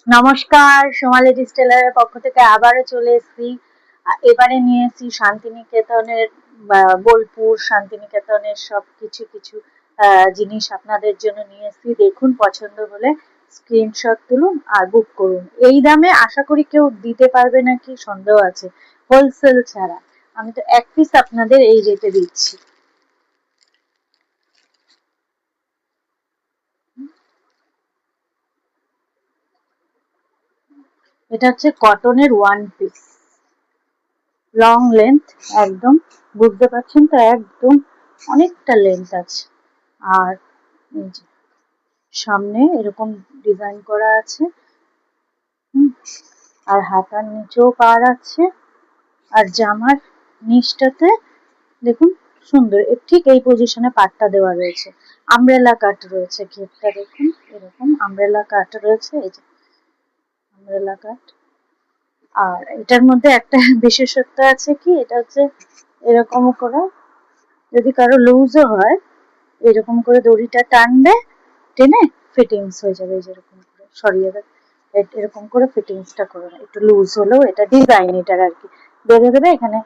নমস্কার, সোমালি ডিস্টেলারের পক্ষ থেকে আবারও চলে এসেছি। এবারে নিয়ে এসেছি শান্তিনিকেতনের বোলপুর শান্তিনিকেতনের সব কিছু কিছু জিনিস আপনাদের জন্য নিয়ে এসেছি। দেখুন, পছন্দ হলে স্ক্রিনশট তুলুন আর বুক করুন। এই দামে আশা করি কেউ দিতে পারবে নাকি সন্দেহ আছে, হোলসেল ছাড়া। আমি তো এক পিস আপনাদের এই রেটে দিচ্ছি। এটা হচ্ছে কটনের ওয়ান পিস, লং লেন্থ, একদম বুঝতে পারছেন তো, একদম অনেকটা লেন্থ আছে। আর এই যে সামনে এরকম ডিজাইন করা আছে, আর হাতার নিচেও পার আছে, আর জামার নিচটাতে দেখুন সুন্দর ঠিক এই পজিশনে পাটটা দেওয়া রয়েছে। আমব্রেলা কাট রয়েছে, ঘেরটা দেখুন এরকম আমব্রেলা কাট রয়েছে, এই যে আমব্রেলা কাট। আর এটার মধ্যে একটা বিশেষত্ব আছে কি, এটা হচ্ছে এরকম করে যদি কারো লুজও হয়, এরকম করে দড়িটা টানবে, টেনে ফিটিংস হয়ে যাবে। যেরকম করে সরিয়ে দেবে, এরকম করে ফিটিংসটা করে নেয়। একটু লুজ হলেও এটা ডিজাইন, এটার আর কি বেঁধে দেবে, এখানে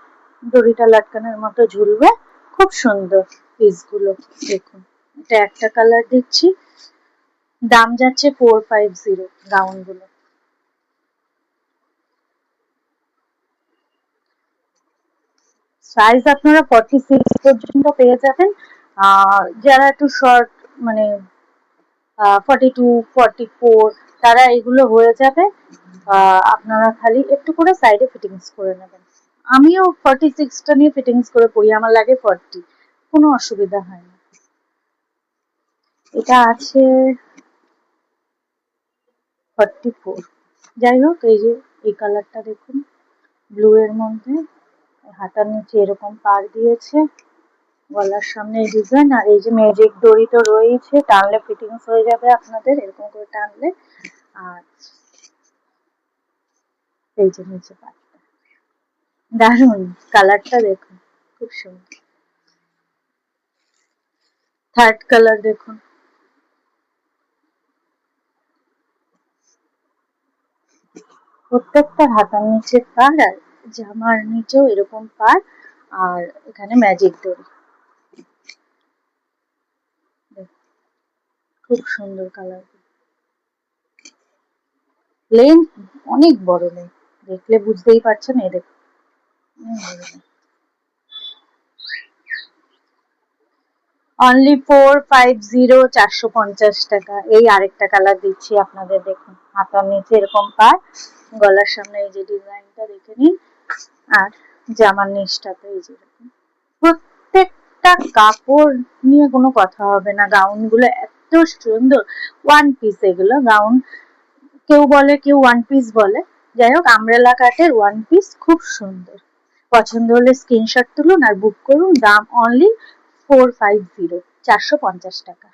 দড়িটা লাটকানোর মতো ঝুলবে। খুব সুন্দর পিসগুলো দেখুন। এটা একটা কালার দিচ্ছি, দাম যাচ্ছে 450 গাউনগুলো। সাইজ আপনারা 46 পর্যন্ত পেয়ে যাবেন। যারা একটু শর্ট, মানে 42, 44, তারা এগুলো হয়ে যাবে। আপনারা খালি একটু করে সাইডে ফিটিংস করে নেবেন। আমিও 46টা নিয়ে ফিটিংস করে পরি, আমার লাগে 40, কোনো অসুবিধা হয় না। এটা আছে 44। যাই হোক, এই যে এই কালারটা দেখুন, ব্লু এর মধ্যে, হাতার নিচে এরকম পার দিয়েছে, গলার সামনে এই ডিজাইন, আর এই যে ম্যাজিক দড়ি তো রয়েছে, টানলে ফিটিংস হয়ে যাবে আপনাদের, এরকম করে টানলে। আর এই যে নিচে পাটটা, দারুন কালারটা দেখুন, খুব সুন্দর। থার্ড কালার দেখুন, প্রত্যেকটা হাতার নিচে পার, আর জামার নিচেও এরকম পার, আর এখানে ম্যাজিক দড়ি। খুব সুন্দর কালার, লেন্থ অনেক বড়, লেন্থ দেখলে বুঝতেই পারছেন। এই দেখুন, অনলি 450, 450 টাকা। এই আরেকটা কালার দিচ্ছি আপনাদের, দেখুন হাতার নিচে এরকম পার, গলার সামনে এই যে ডিজাইনটা দেখে নিন, আর জামার নিচটাতে এই যে প্রত্যেকটা কাপড় নিয়ে কোনো কথা হবে না। গাউন গুলো এত সুন্দর, ওয়ান পিস এগুলো গাউন, কেউ বলে কেউ ওয়ান পিস বলে, যাই হোক আমব্রেলা কাটের ওয়ান পিস, খুব সুন্দর। পছন্দ হলে স্ক্রিনশট তুলুন আর বুক করুন। দাম অনলি 450, 450 টাকা।